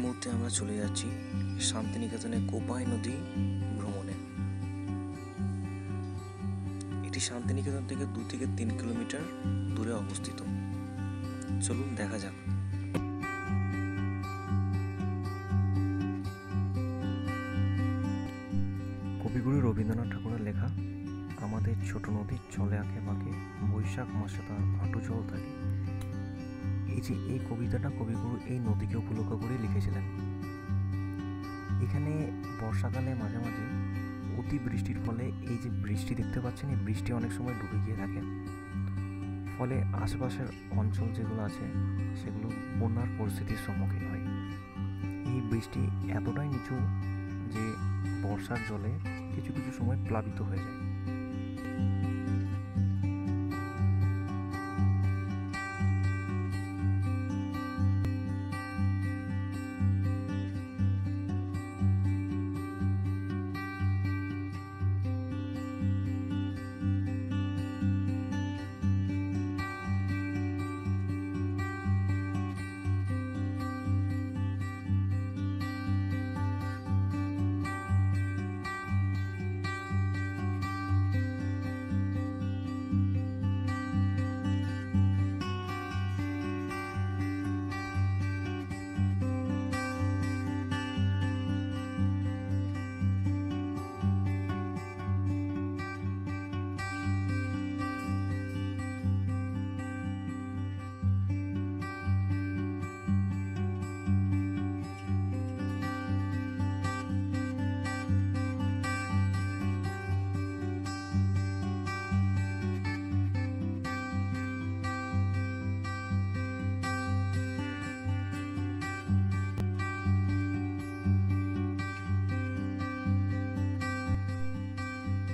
মুহূর্তে আমরা চলে যাচ্ছি শান্তিনিকেতনে কোপাই নদী ভ্রমণে। এটি শান্তিনিকেতন থেকে 2 থেকে 3 কিলোমিটার দূরে অবস্থিত। চলুন দেখা যাক। কবিগুরু রবীন্দ্রনাথ ঠাকুরের লেখা আমাদের ছোট নদীর চলে আঁকে বাঁকে বৈশাখ মাসে তার হাঁটু জল থাকে। এই কবিতাটা কবিগুরু এই নদীকে উপলক্ষ করে লিখেছিলেন। এখানে বর্ষাকালে মাঝে মাঝে অতি বৃষ্টির ফলে এই যে বৃষ্টি দেখতে পাচ্ছেন, এই বৃষ্টি অনেক সময় ডুবে গিয়ে থাকে, ফলে আশেপাশের অঞ্চল যেগুলো আছে সেগুলো বন্যার পরিস্থিতির সম্মুখীন হয়। এই বৃষ্টি এতটাই নিচু যে বর্ষার জলে কিছু কিছু সময় প্লাবিত হয়ে যায়।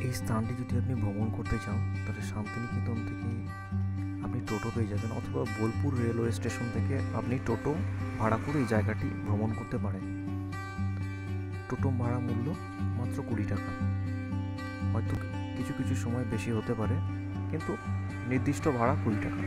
এই স্থানটি যদি আপনি ভ্রমণ করতে চান তাহলে শান্তিনিকেতন থেকে আপনি টোটো পেয়ে যাবেন, অথবা বোলপুর রেলওয়ে স্টেশন থেকে আপনি টোটো ভাড়া করে এই জায়গাটি ভ্রমণ করতে পারেন। টোটো ভাড়া মূল্য মাত্র 20 টাকা। হয়তো কিছু কিছু সময় বেশি হতে পারে, কিন্তু নির্দিষ্ট ভাড়া 20 টাকা।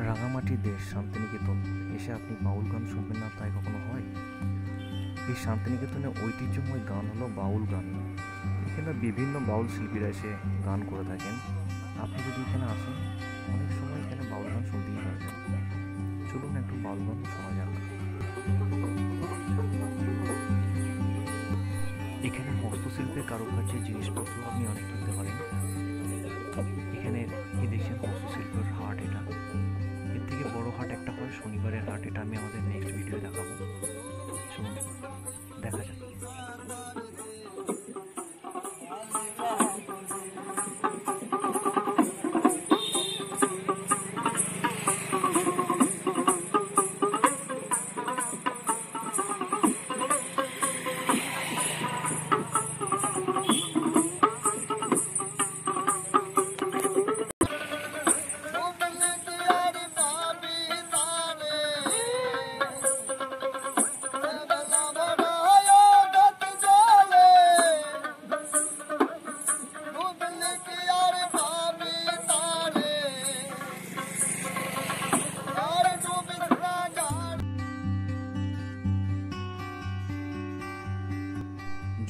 রাঙামাটির দেশ শান্তিনিকেতন এসে আপনি বাউল গান শুনবেন না তাই কখনো হয়? এই শান্তিনিকেতনের ঐতিহ্যময় গান হলো বাউল গান। এখানে বিভিন্ন বাউল শিল্পীরা এসে গান করে থাকেন। আপনি যদি এখানে আসেন অনেক সময় এখানে বাউল গান শুনতেই পারবেন। চলুন একটু বাউল গান শোনা যাক। এখানে হস্তশিল্পের কারুকার্যের জিনিসপত্র আপনি অনেক কিনতে পারেন। এখানে এই দেখছেন হস্তশিল্পের হাট, এটা এর থেকে বড় হাট একটা হয় শনিবারের হাট, এটা আমি আমাদের নেক্সট ভিডিও দেখাবো। চলুন দেখা যাক।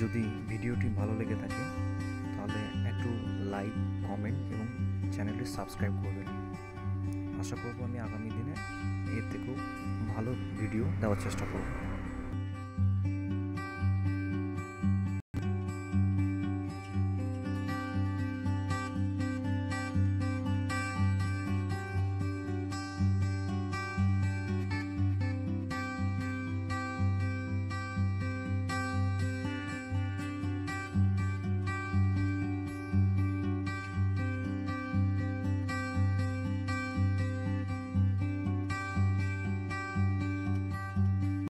যদি ভিডিওটি ভালো লেগে থাকে তাহলে একটু লাইক, কমেন্ট এবং চ্যানেলটি সাবস্ক্রাইব করবেন। আশা করব আমি আগামী দিনে এর থেকেও ভালো ভিডিও দেওয়ার চেষ্টা করব।